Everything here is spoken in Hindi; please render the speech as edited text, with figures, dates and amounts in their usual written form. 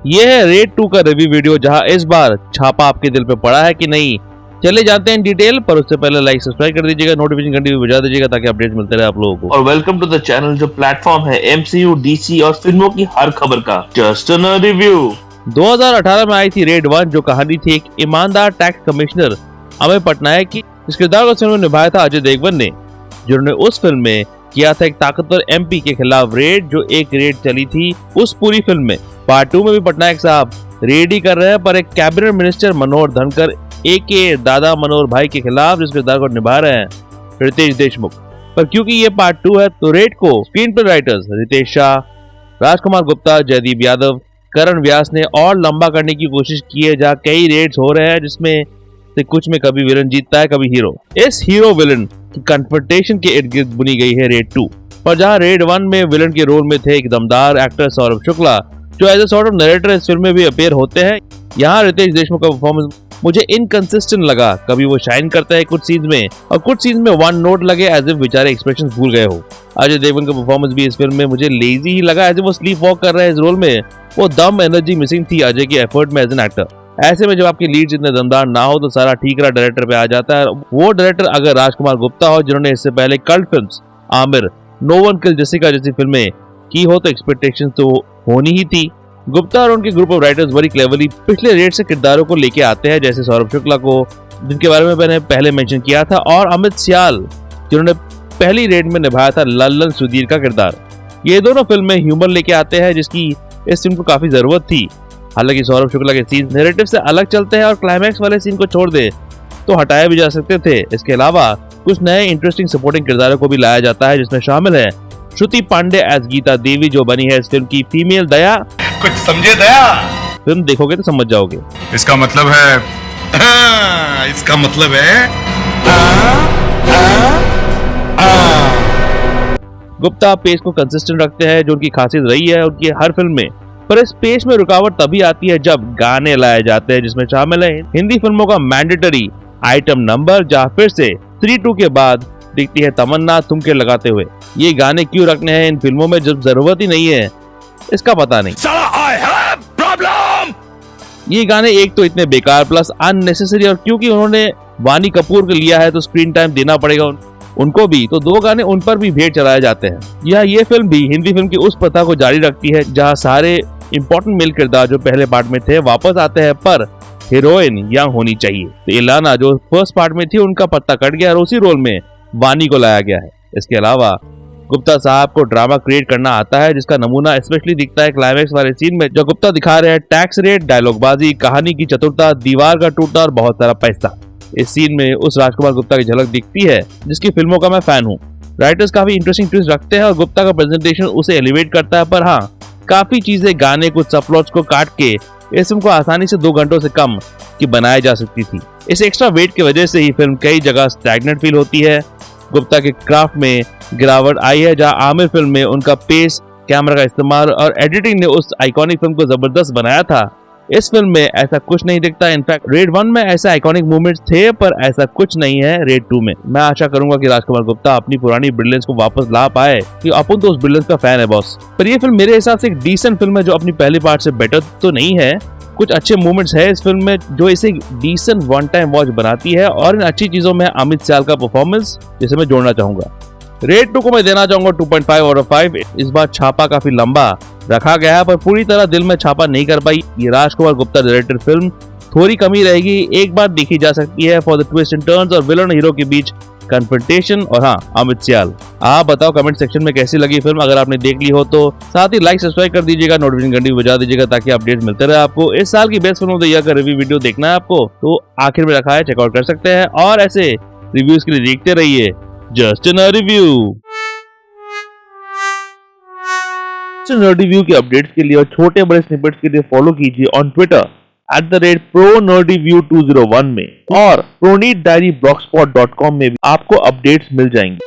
ये है रेड 2 का रिव्यू वीडियो, जहां इस बार छापा आपके दिल पे पड़ा है कि नहीं, चले जाते हैं डिटेल। पर उससे पहले लाइक सब्सक्राइब कर दीजिएगा, नोटिफिकेशन घंटी भी बजा दीजिएगा ताकि अपडेट मिलते रहे आप लोगों को। और वेलकम टू द चैनल, जो प्लेटफॉर्म है एमसीयू, डीसी और फिल्मों की हर खबर का। Just a review. 2018 में आई थी रेड 1, जो कहानी थी एक ईमानदार टैक्स कमिश्नर अमय पटनायक की। इस किरदार को फिल्म में निभाया था अजय देवगन ने, जिन्होंने उस फिल्म में किया था एक ताकतवर एमपी के खिलाफ रेड, जो एक रेड चली थी उस पूरी फिल्म में। पार्ट 2 में भी पटनायक साहब रेड ही कर रहे हैं, पर एक कैबिनेट मिनिस्टर मनोहर धनखड़ एके दादा मनोहर भाई के खिलाफ जिस किरदार को निभा रहे हैं रितेश देशमुख। पर क्योंकि ये पार्ट 2 है, तो रेड को screenplay writers Ritesh Shah, Rajkumar Gupta, Jaideep Yadav, Karan Vyas ने और लंबा करने की कोशिश की है, जहाँ कई रेड्स हो रहे हैं जिसमें से कुछ में कभी विलन जीतता है कभी हीरो। इस हीरो विलन की कन्फ्रंटेशन के इर्द गिर्द बुनी गई है रेड 2। पर जहाँ रेड 1 में विलन के रोल में थे एक दमदार एक्टर सौरभ शुक्ला, जो as a sort of narrator इस फिल्म में भी अपीयर होते हैं, यहाँ रितेश देशमुख का परफॉर्मेंस मुझे इनकंसिस्टेंट लगा। कभी वो शाइन करता है कुछ सीन्स में, और कुछ सीन्स में वन नोट लगे, एज इफ बेचारे एक्सप्रेशन भूल गए हो। अजय देवगन का परफॉर्मेंस भी इस फिल्म में मुझे लेजी ही लगा, एज इफ वो स्लीप वॉक कर रहे हैं इस रोल में। वो दम एनर्जी मिसिंग थी अजय के एफर्ट में एज एन एक्टर। ऐसे में जब आपकी लीड जितने दमदार ना हो, तो सारा ठीकरा डायरेक्टर पे आ जाता है। वो डायरेक्टर अगर राजकुमार गुप्ता हो, जिन्होंने इससे पहले कल्ट फिल्म्स आमिर, नो वन किल जेसिका जैसी फिल्में की हो, तो एक्सपेक्टेशन तो होनी ही थी। गुप्ता और उनके ग्रुप ऑफ राइटर्स बड़ी क्लेवरली पिछले रेड से किरदारों को लेके आते हैं, जैसे सौरभ शुक्ला को, जिनके बारे में मैंने पहले मेंशन किया था, और अमित सियाल, जिन्होंने पहली रेड में निभाया था लल्लन सुधीर का किरदार। ये दोनों फिल्म में ह्यूमर लेके आते हैं, जिसकी इस फिल्म को काफी जरूरत थी। हालांकि सौरभ शुक्ला के सीन नैरेटिव से अलग चलते हैं, और क्लाइमैक्स वाले सीन को छोड़ दे तो हटाए भी जा सकते थे। इसके अलावा कुछ नए इंटरेस्टिंग सपोर्टिंग किरदारों को भी लाया जाता है, जिसमें शामिल है श्रुति पांडे एज गीता देवी, जो बनी है इस फिल्म की फीमेल दया। कुछ समझे दया? फिल्म देखोगे तो समझ जाओगे। इसका मतलब है इसका मतलब है गुप्ता पेस को कंसिस्टेंट रखते हैं, जो उनकी खासियत रही है उनकी हर फिल्म में। पर इस पेस में रुकावट तभी आती है जब गाने लाए जाते हैं, जिसमें शामिल है हिंदी फिल्मों का मैंडेटरी आइटम नंबर, जहाँ फिर से 3-2 के बाद दिखती है तमन्ना ठुमके लगाते हुए। ये गाने क्यों रखने हैं इन फिल्मों में जब जरूरत ही नहीं है, इसका पता नहीं। ये गाने एक तो इतने बेकार प्लस अननेसेसरी, और क्योंकि उन्होंने वानी कपूर को लिया है तो स्क्रीन टाइम देना पड़ेगा उनको भी, तो 2 गाने उन पर भी भेंट चलाए जाते हैं। ये फिल्म भी हिंदी फिल्म की उस प्रथा को जारी रखती है, जहाँ सारे इंपॉर्टेंट मेल किरदार जो पहले पार्ट में थे वापस आते हैं, पर हीरोइन यंग होनी चाहिए। तो इलाना जो फर्स्ट पार्ट में थी, उनका पत्ता कट गया और उसी रोल में वानी को लाया गया है। इसके अलावा गुप्ता साहब को ड्रामा क्रिएट करना आता है, जिसका नमूना स्पेशली दिखता है क्लाइमैक्स वाले सीन में, जो गुप्ता दिखा रहे हैं टैक्स रेट, डायलॉगबाजी, कहानी की चतुरता, दीवार का टूटना और बहुत सारा पैसा। इस सीन में उस राजकुमार गुप्ता की झलक दिखती है जिसकी फिल्मों का मैं फैन हूँ। राइटर्स काफी इंटरेस्टिंग ट्विस्ट रखते हैं और गुप्ता का प्रेजेंटेशन उसे एलिवेट करता है, पर हाँ, काफी चीजें गाने कुछ सबप्लॉट्स को काट के इस फिल्म को आसानी से 2 घंटों से कम की बनाई जा सकती थी। इस एक्स्ट्रा वेट की वजह से ही फिल्म कई जगह स्टैग्नेंट फील होती है। गुप्ता के क्राफ्ट में गिरावट आई है, जहां आमिर फिल्म में उनका पेस, कैमरा का इस्तेमाल और एडिटिंग ने उस आइकॉनिक फिल्म को जबरदस्त बनाया था। इस फिल्म में ऐसा कुछ नहीं दिखता। इनफैक्ट रेड 1 में ऐसे आइकॉनिक मूवमेंट्स थे, पर ऐसा कुछ नहीं है रेड 2 में। मैं आशा करूंगा कि राजकुमार गुप्ता अपनी पुरानी ब्रिलियंस को वापस ला पाए, कि अपन तो उस ब्रिलियंस का फैन है बॉस। पर ये फिल्म मेरे हिसाब से एक डिसेंट फिल्म है, जो अपनी पहली पार्ट से बेटर तो नहीं है। कुछ अच्छे मोमेंट्स है इस फिल्म में जो इसे डिसेंट वन टाइम वॉच बनाती है, और इन अच्छी चीजों में अमित सियाल का परफॉर्मेंस जिसे मैं जोड़ना चाहूंगा। रेड 2 को मैं देना चाहूंगा 2.5 आउट ऑफ 5। इस बार छापा काफी लंबा रखा गया है, पर पूरी तरह दिल में छापा नहीं कर पाई। ये राजकुमार गुप्ता डायरेक्टेड फिल्म थोड़ी कमी रहेगी, एक बार देखी जा सकती है for the twist and turns और विलन हीरो के बीच कन्फ्रंटेशन, और हाँ, अमित सियाल। आप बताओ कमेंट सेक्शन में कैसी लगी फिल्म, अगर आपने देख ली हो तो। साथ ही लाइक सब्सक्राइब कर दीजिएगा, नोटिफिकेशन घंटी बजा दीजिएगा ताकि अपडेट मिलते रहे आपको। इस साल की best film of the year का रिव्यू वीडियो देखना है आपको तो आखिर में रखा है, चेकआउट कर सकते हैं। और ऐसे रिव्यूज के लिए देखते रहिए जस्ट अ रिव्यू। रिव्यू के अपडेट्स के लिए और छोटे बड़े स्निपेट्स के लिए फॉलो कीजिए ऑन ट्विटर @ProNerdyView2001 में, और ProNeedDiaryBlogspot.com में भी आपको अपडेट्स मिल जाएंगे।